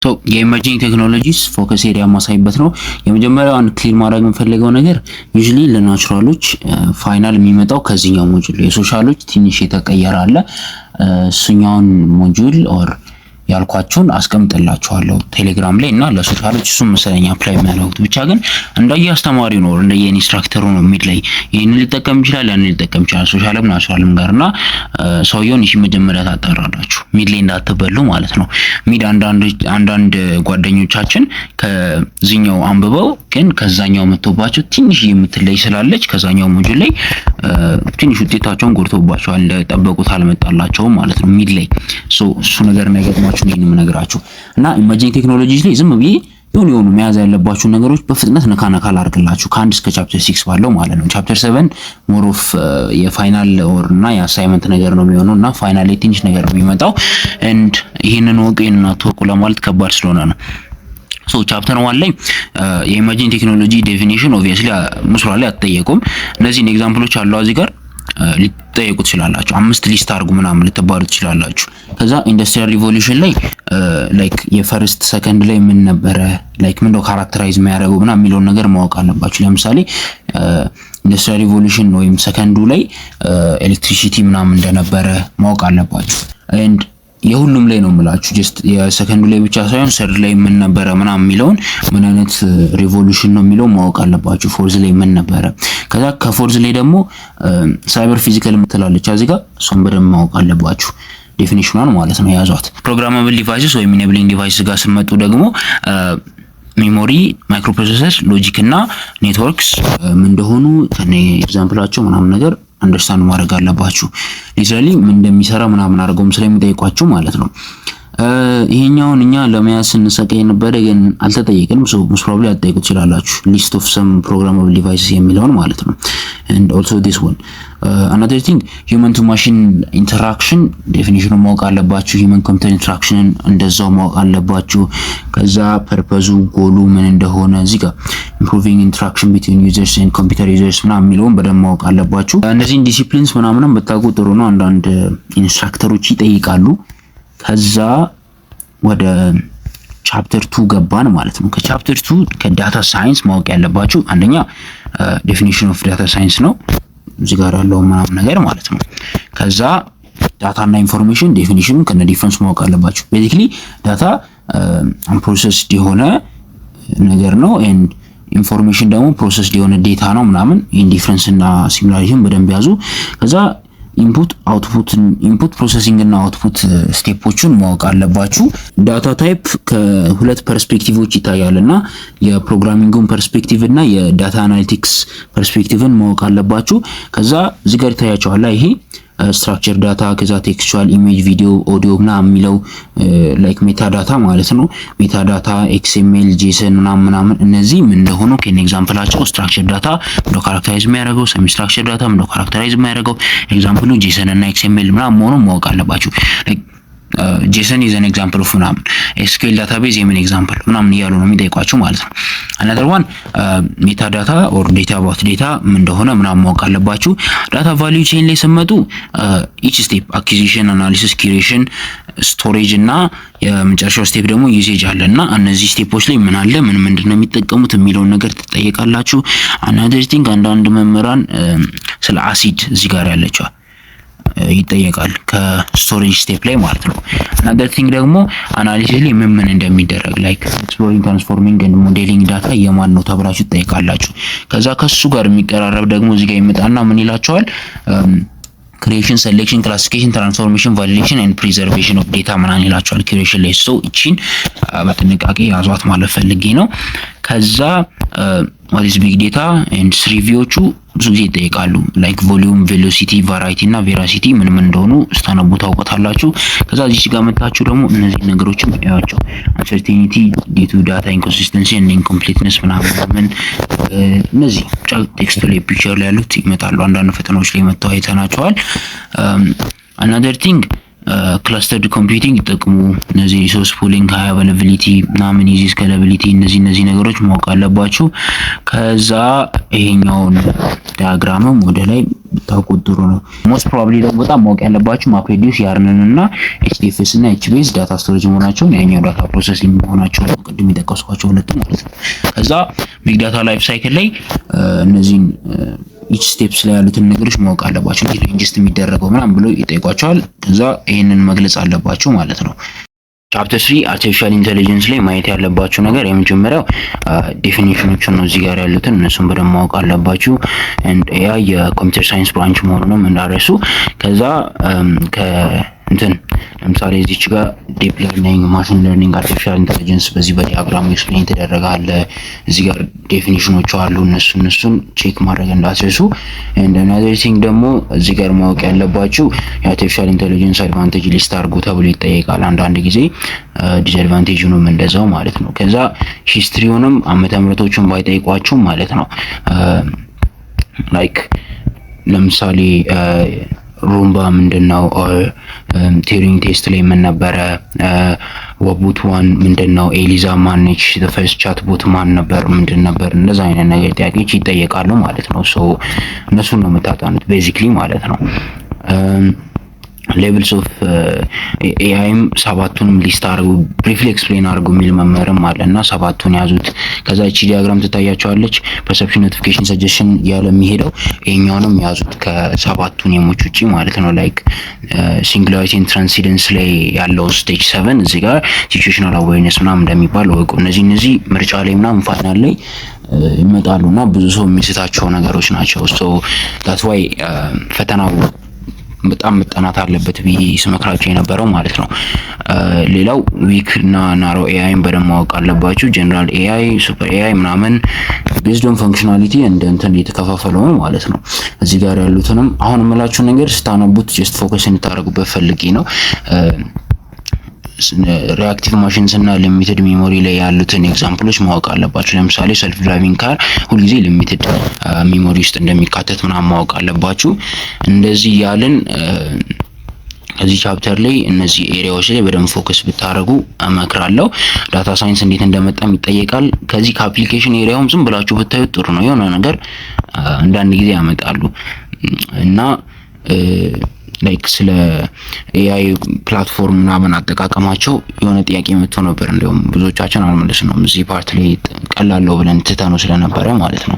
ሶ የኢመርጂንግ ቴክኖሎጂስ ፎከስ ኤሪያ ማሳይበት ነው። የመጀመሪያው አንድ ክሊር ማድረግ የምፈልገው ነገር ዩዥሊ ለናቹራሎች ፋይናል የሚመጣው ከዚህኛው ሞጁል፣ የሶሻሎች ትንሽ የተቀየረ አለ። እሱኛውን ሞጁል ኦር ያልኳችሁን አስቀምጥላችኋለሁ ቴሌግራም ላይ እና ለሶሻሎች እሱም መሰለኝ አፕላይ የሚያደርጉት ብቻ ግን እንደየ አስተማሪው ነው እንደየ ኢንስትራክተሩ ነው ሚድ ላይ ይሄን ሊጠቀም ይችላል ያን ሊጠቀም ይችላል ሶሻልም ናቹራልም ጋርና ሰውየውን እሺ መጀመሪያ ታጣራላችሁ ሚድ ላይ እንዳትበሉ ማለት ነው። ሚድ አንዳንድ ጓደኞቻችን ከዚህኛው አንብበው ግን ከዛኛው መጥቶባቸው ትንሽ የምትለይ ስላለች ከዛኛው ሞጁል ላይ ትንሽ ውጤታቸውን ጎድቶባቸዋል እንደጠበቁት አልመጣላቸውም ማለት ነው ሚድ ላይ እሱ ነገር ነገርማችሁ ነው የምነግራችሁ እና ኢመርጂንግ ቴክኖሎጂስ ላይ ዝም ብዬ የሆኑ መያዝ ያለባችሁ ነገሮች በፍጥነት ነካ አድርግላችሁ ከአንድ እስከ ቻፕተር 6 ባለው ማለት ነው። ቻፕተር 7 ሞር ኦፍ የፋይናል ኦር እና የአሳይመንት ነገር ነው የሚሆነው እና ፋይናል ላይ ትንሽ ነገር ነው የሚመጣው ኤንድ ይሄንን ወቄን አትወቁ ለማለት ከባድ ስለሆነ ነው። ሶ ቻፕተር 1 ላይ የኢመርጂንግ ቴክኖሎጂ ዴፊኒሽን ኦብቪየስሊ ሙስራ ላይ አትጠየቁም። እነዚህን ኤግዛምፕሎች አሉ እዚህ ጋር ሊጠየቁ ትችላላችሁ። 5 ሊስት አድርጉ ምናምን ልትባሉ ትችላላችሁ። ከዛ ኢንዱስትሪያል ሪቮሉሽን ላይ ላይክ የፈርስት ሰከንድ ላይ ምን ነበረ ላይክ ምን ነው ካራክተራይዝ የሚያደርገው ምናምን የሚለውን ነገር ማወቅ አለባችሁ። ለምሳሌ ኢንዱስትሪያል ሪቮሉሽን ወይም ሰከንዱ ላይ ኤሌክትሪሲቲ ምናምን እንደነበረ ማወቅ አለባችሁ። ኤንድ የሁሉም ላይ ነው የምላችሁ ጀስት የሰከንዱ ላይ ብቻ ሳይሆን ሰርድ ላይ ምን ነበረ ምናምን የሚለውን ምን አይነት ሪቮሉሽን ነው የሚለው ማወቅ አለባችሁ። ፎርዝ ላይ ምን ነበረ ከዛ ከፎርዝ ላይ ደግሞ ሳይበር ፊዚካል የምትላለች እዚህ ጋር እሱን በደንብ ማወቅ አለባችሁ ዴፊኒሽኗን ማለት ነው ያዟት። ፕሮግራማብል ዲቫይስስ ወይም ኢኔብሊንግ ዲቫይስ ጋር ስመጡ ደግሞ ሜሞሪ፣ ማይክሮፕሮሰሰር፣ ሎጂክ እና ኔትወርክስ ምን እንደሆኑ ከኔ ኤግዛምፕላቸው ምናምን ነገር አንደርስታንድ ማድረግ አለባችሁ። ኔቸራሊ ምን እንደሚሰራ ምናምን አድርገውም ስለሚጠይቋችሁ ማለት ነው። ይሄኛውን እኛ ለመያዝ ስንሰቀይ ነበር ግን አልተጠየቅንም። ሶ ሞስት ፕሮባብሊ አትጠይቁት ይችላልላችሁ ሊስት ኦፍ ሰም ፕሮግራማብል ዲቫይስስ የሚለውን ማለት ነው። and also this one another thing human to machine interaction ዴፊኒሽኑ ማወቅ አለባችሁ። human computer interaction እንደዛው ማወቅ አለባችሁ። ከዛ ፐርፐዙ ጎሉ ምን እንደሆነ እዚህ ጋር improving interaction between users and computer users ምናምን የሚለውን በደንብ ማወቅ አለባችሁ። እነዚህን ዲሲፕሊንስ ምናምንም በታውቁ ጥሩ ነው። አንዳንድ ኢንስትራክተሮች ይጠይቃሉ። ከዛ ወደ ቻፕተር 2 ገባን ማለት ነው። ከቻፕተር 2 ከዳታ ሳይንስ ማወቅ ያለባችሁ አንደኛ ዴፊኒሽን ኦፍ ዳታ ሳይንስ ነው እዚህ ጋር ያለው ምናምን ነገር ማለት ነው። ከዛ ዳታ እና ኢንፎርሜሽን ዴፊኒሽኑን ከነ ዲፈረንስ ማወቅ አለባችሁ። ቤዚክሊ ዳታ አንፕሮሰስድ የሆነ ነገር ነው ኤንድ ኢንፎርሜሽን ደግሞ ፕሮሰስድ የሆነ ዴታ ነው ምናምን ኢን ዲፈረንስ እና ሲሚላሪቲን በደንብ ያዙ። ከዛ ኢንፑት ፕሮሰሲንግ እና አውትፑት ስቴፖችን ማወቅ አለባችሁ። ዳታ ታይፕ ከሁለት ፐርስፔክቲቮች ይታያልና የፕሮግራሚንግን ፐርስፔክቲቭ እና የዳታ አናሊቲክስ ፐርስፔክቲቭን ማወቅ አለባችሁ። ከዛ እዚህ ጋር ይታያችኋል ይሄ ስትራክቸር ዳታ ከዛ ቴክስቹዋል ኢሜጅ ቪዲዮ ኦዲዮ ምናምን የሚለው ላይክ ሜታ ዳታ ማለት ነው። ሜታ ዳታ ኤክስኤምኤል ጄሰን ምናምን እነዚህ ምን እንደሆኑ ከኔ ኤግዛምፕላቸው ስትራክቸር ዳታ ምንድነው ካራክተራይዝ የሚያደርገው፣ ሰሚ ስትራክቸር ዳታ ምንድነው ካራክተራይዝ የሚያደርገው ኤግዛምፕሉ ጄሰን እና ኤክስኤምኤል ምናምን መሆኑን ማወቅ አለባችሁ። ጄሰን ኢዝ አን ኤግዛምፕል ኦፍ ምናምን ኤስኪዩኤል ዳታቤዝ የምን ኤግዛምፕል ምናምን እያሉ ነው የሚጠይቋችሁ ማለት ነው። another one ሜታ ዳታ ኦር ዴታ አባውት ዴታ ምን እንደሆነ ምናምን ማወቅ አለባችሁ። ዳታ ቫልዩ ቼን ላይ ስመጡ ኢች ስቴፕ አኩዚሽን፣ አናሊሲስ፣ ኩሬሽን፣ ስቶሬጅ እና የመጨረሻው ስቴፕ ደግሞ ዩሴጅ አለና እነዚህ ስቴፖች ላይ ምን አለ ምንድነው የሚጠቀሙት የሚለውን ነገር ትጠየቃላችሁ። another thing አንዳንድ መምህራን ስለ አሲድ እዚህ ጋር ያለችው ይጠየቃል ከስቶሬጅ ስቴፕ ላይ ማለት ነው። another thing ደግሞ አናሊሲስ ላይ ምን እንደሚደረግ ላይክ ኤክስፕሎሪንግ፣ ትራንስፎርሚንግ ኤንድ ሞዴሊንግ ዳታ የማን ነው ተብላችሁ ትጠይቃላችሁ። ከዛ ከሱ ጋር የሚቀራረብ ደግሞ እዚህ ጋር ይመጣና ምን ይላቸዋል ክሪኤሽን፣ ሴሌክሽን፣ ክላሲፊኬሽን፣ ትራንስፎርሜሽን፣ ቫሊዴሽን ኤንድ ፕሪዘርቬሽን ኦፍ ዴታ ምናምን ይላቸዋል ክሪኤሽን ላይ። ሶ እቺን በጥንቃቄ ያዟት ማለት ፈልጌ ነው። ከዛ what is big data and ሪቪዎቹ ብዙ ጊዜ ይጠይቃሉ ላይክ ቮሊዩም፣ ቬሎሲቲ፣ ቫራይቲ እና ቬራሲቲ ምን እንደሆኑ ስታነቡ ታውቁታላችሁ። ከዛ እዚህ ጋር መጣችሁ ደግሞ እነዚህ ነገሮችን ያያቸው አንሰርቲኒቲ፣ ዴቱ ዳታ ኢንኮንሲስተንሲ ኤንድ ኢንኮምፕሊትነስ ምናምን እነዚህ ቴክስት ላይ ፒክቸር ላይ ያሉት ይመጣሉ። አንዳንድ ፈተናዎች ላይ መጥተው አይተናቸዋል። another thing ክለስተርድ ኮምፒውቲንግ ጥቅሙ እነዚህ ሪሶርስ ፑሊንግ፣ ሃይ አቬይላቢሊቲ ምናምን፣ ኢዚ ስኬላቢሊቲ እነዚህ ነገሮች ማወቅ አለባችሁ። ከዛ ይሄኛውን ዲያግራምም ወደ ላይ ብታውቁት ጥሩ ነው። ሞስት ፕሮባብሊ ደግሞ በጣም ማወቅ ያለባችሁ ማፕሬዲዩስ፣ ያርንን እና ኤችዲኤፍኤስ እና ኤችቤዝ ዳታ ስቶሬጅ መሆናቸውን፣ ያኛው ዳታ ፕሮሰሲንግ መሆናቸውን ቅድም የጠቀስኳቸው ሁለቱ ማለት ነው። ከዛ ቢግ ዳታ ላይፍ ሳይክል ላይ እነዚህን ኢች ስቴፕስ ላይ ያሉትን ነገሮች ማወቅ አለባችሁ። እንዴት ነው ኢንጀስት የሚደረገው ምናምን ብሎ ይጠይቋቸዋል። ከዛ ይሄንን መግለጽ አለባችሁ ማለት ነው። ቻፕተር 3 አርቲፊሻል ኢንተለጀንስ ላይ ማየት ያለባችሁ ነገር የመጀመሪያው ዴፊኒሽኖችን ነው። እዚህ ጋር ያሉትን እነሱን በደንብ ማወቅ አለባችሁ። ኤንድ ኤአይ የኮምፒውተር ሳይንስ ብራንች መሆኑንም እንዳረሱ። ከዛ እንትን ለምሳሌ እዚች ጋር ዲፕ ለርኒንግ፣ ማሽን ለርኒንግ፣ አርቲፊሻል ኢንተለጀንስ በዚህ በዲያግራም ኤክስፕሌን ተደረጋለ። እዚህ ጋር ዴፊኒሽኖቹ አሉ። እነሱን ቼክ ማድረግ እንዳትረሱ። ኤንድ አናዘር ቲንግ ደግሞ እዚህ ጋር ማወቅ ያለባችሁ የአርቲፊሻል ኢንተለጀንስ አድቫንቴጅ ሊስት አድርጉ ተብሎ ይጠየቃል አንዳንድ ጊዜ፣ ዲስአድቫንቴጁንም እንደዛው ማለት ነው። ከዛ ሂስትሪውንም ዓመተ ምህረቶቹን ባይጠይቋችሁም ማለት ነው ላይክ ለምሳሌ ሩምባ ምንድነው? ቲዩሪንግ ቴስት ላይ ምን ነበረ? ወቡት ዋን ምንድነው? ኤሊዛ ማነች? ዘ ፈርስት ቻት ቦት ማን ነበር? ምንድን ነበር? እንደዛ አይነት ነገር ጥያቄዎች ይጠየቃሉ ማለት ነው። ሶ እነሱን ነው የምታጠኑት ቤዚክሊ ማለት ነው። ሌቭልስ ኦፍ ኤአይም ሰባቱንም ሊስት አድርጉ፣ ብሪፍሊ ኤክስፕሌን አድርጉ የሚል መመርም አለና ሰባቱን ያዙት። ከዛ እቺ ዲያግራም ትታያቸዋለች። ፐርሰፕሽን፣ ኖቲፊኬሽን፣ ሰጀሽን ያለ የሚሄደው ይሄኛውንም ያዙት ከሰባቱ ኔሞች ውጪ ማለት ነው። ላይክ ሲንጉላሪቲ ኤንድ ትራንሲደንስ ላይ ያለው ስቴጅ 7 እዚህ ጋር ሲቹዌሽናል አዌርነስ ምናምን እንደሚባል ወቁ። እነዚህ ምርጫ ላይ ምናምን ፋይናል ላይ ይመጣሉና ብዙ ሰው የሚስታቸው ነገሮች ናቸው። ሶ ዳትስ ዋይ ፈተናው በጣም መጠናት አለበት ብዬ ስመክራቸው የነበረው ማለት ነው። ሌላው ዊክ እና ናሮ ኤአይን በደንብ ማወቅ አለባችሁ። ጀነራል ኤአይ፣ ሱፐር ኤአይ ምናምን ቤዝድ ኦን ፈንክሽናሊቲ እንትን የተከፋፈለው ማለት ነው። እዚህ ጋር ያሉትንም አሁን የምላችሁ ነገር ስታነቡት ጀስት ፎከስ እንድታደርጉበት ፈልጌ ነው። ሪአክቲቭ ማሽንስ እና ሊሚትድ ሜሞሪ ላይ ያሉትን ኤግዛምፕሎች ማወቅ አለባችሁ። ለምሳሌ ሰልፍ ድራይቪንግ ካር ሁልጊዜ ሊሚትድ ሜሞሪ ውስጥ እንደሚካተት ምናምን ማወቅ አለባችሁ። እንደዚህ ያልን ከዚህ ቻፕተር ላይ እነዚህ ኤሪያዎች ላይ በደንብ ፎከስ ብታደርጉ እመክራለሁ። ዳታ ሳይንስ እንዴት እንደመጣም ይጠየቃል። ከዚህ ከአፕሊኬሽን ኤሪያውም ዝም ብላችሁ ብታዩት ጥሩ ነው። የሆነ ነገር አንዳንድ ጊዜ ያመጣሉ እና ላይክ ስለ ኤአይ ፕላትፎርም ምናምን አጠቃቀማቸው የሆነ ጥያቄ መጥቶ ነበር። እንደውም ብዙዎቻችን አልመለስነውም እዚህ ፓርት ላይ ቀላለው ብለን ትተነው ስለነበረ ማለት ነው።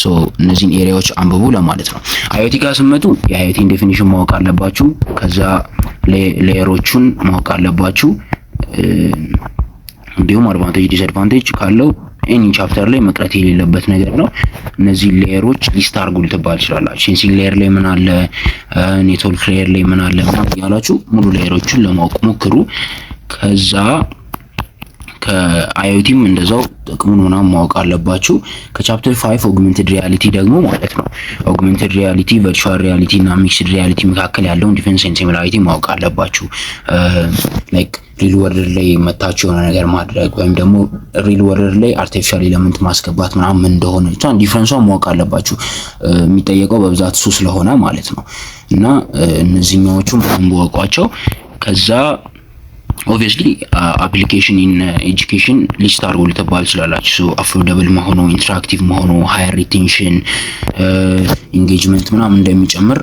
ሶ እነዚህን ኤሪያዎች አንብቡ ለማለት ነው። አይኦቲ ጋር ስመጡ የአይኦቲን ዴፊኒሽን ማወቅ አለባችሁ። ከዛ ሌየሮቹን ማወቅ አለባችሁ። እንዲሁም አድቫንቴጅ ዲስአድቫንቴጅ ካለው ኤኒ ቻፕተር ላይ መቅረት የሌለበት ነገር ነው። እነዚህ ሌየሮች ሊስት አድርጉ ልትባል ይችላላችሁ። ሴንሲንግ ሌየር ላይ ምን አለ፣ ኔትወርክ ሌየር ላይ ምን አለ ምናምን ያላችሁ ሙሉ ሌየሮችን ለማወቅ ሞክሩ። ከዛ ከአይኦቲም እንደዛው ጥቅሙን ምናምን ማወቅ አለባችሁ። ከቻፕተር 5 ኦግመንትድ ሪያሊቲ ደግሞ ማለት ነው ኦግመንትድ ሪያሊቲ፣ ቨርቹዋል ሪያሊቲ እና ሚክስድ ሪያሊቲ መካከል ያለውን ዲፈረንስ ኤንድ ሲሚላሪቲ ማወቅ አለባችሁ። ላይክ ሪል ወርልድ ላይ መታችሁ የሆነ ነገር ማድረግ ወይም ደግሞ ሪል ወርልድ ላይ አርቲፊሻል ኤሌመንት ማስገባት ምናምን እንደሆነ ብቻ ዲፈረንሷን ማወቅ አለባችሁ። የሚጠየቀው በብዛት እሱ ስለሆነ ማለት ነው። እና እነዚህኛዎቹም በደንብ ወቋቸው። ከዛ ኦብቪየስሊ አፕሊኬሽን ኢን ኤጁኬሽን ሊስት አድርጎ ልትባል ይችላላችሁ። ሶ አፎርደብል መሆኑ፣ ኢንተራክቲቭ መሆኑ፣ ሃየር ሪቴንሽን፣ ኢንጌጅመንት ምናምን እንደሚጨምር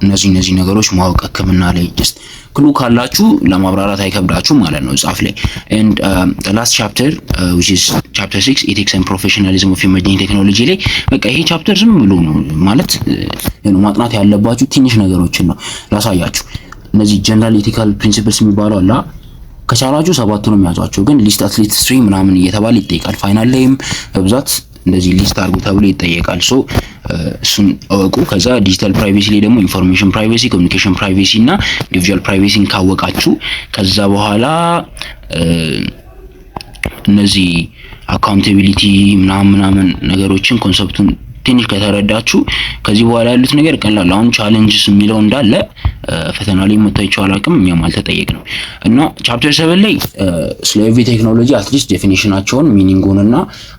እነዚህ ነገሮች ማወቅ ሕክምና ላይ ጀስት ክሉ ካላችሁ ለማብራራት አይከብዳችሁ ማለት ነው ጻፍ ላይ። ኤንድ the last chapter which is chapter 6 ethics and professionalism of emerging technology ላይ በቃ ይሄ ቻፕተር ዝም ብሎ ነው ማለት ማጥናት ያለባችሁ ትንሽ ነገሮችን ነው ላሳያችሁ። እነዚህ ጀነራል ኤቲካል ፕሪንሲፕልስ የሚባሉ አላ ከቻላችሁ ሰባቱንም ያዟቸው። ግን ሊስት አትሊት 3 ምናምን እየተባለ ይጠይቃል። ፋይናል ላይም በብዛት እንደዚህ ሊስት አድርጉ ተብሎ ይጠየቃል። ሶ እሱን አወቁ። ከዛ ዲጂታል ፕራይቬሲ ላይ ደግሞ ኢንፎርሜሽን ፕራይቬሲ፣ ኮሚኒኬሽን ፕራይቬሲ እና ኢንዲቪጁዋል ፕራይቬሲን ካወቃችሁ ከዛ በኋላ እነዚህ አካውንታቢሊቲ ምናምን ነገሮችን ኮንሰፕቱን ትንሽ ከተረዳችሁ ከዚህ በኋላ ያሉት ነገር ቀላል። አሁን ቻሌንጅስ የሚለው እንዳለ ፈተና ላይ መታየው አላውቅም፣ እኛም አልተጠየቅንም። እና ቻፕተር 7 ላይ ስለ ኤቭሪ ቴክኖሎጂ አትሊስት ዴፊኒሽናቸውን ሚኒንጉን እና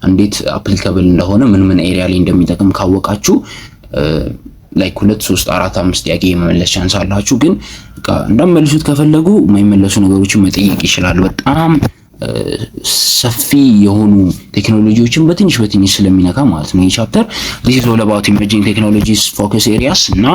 እንዴት አፕሊካብል እንደሆነ ምን ኤሪያ ላይ እንደሚጠቅም ካወቃችሁ ላይክ 2 3 4 5 ጥያቄ የመመለስ ቻንስ አላችሁ። ግን እንደምመልሱት ከፈለጉ የማይመለሱ ነገሮችን መጠየቅ ይችላሉ። በጣም ሰፊ የሆኑ ቴክኖሎጂዎችን በትንሽ ስለሚነካ ማለት ነው ይህ ቻፕተር። this is all about emerging technologies focus areas እና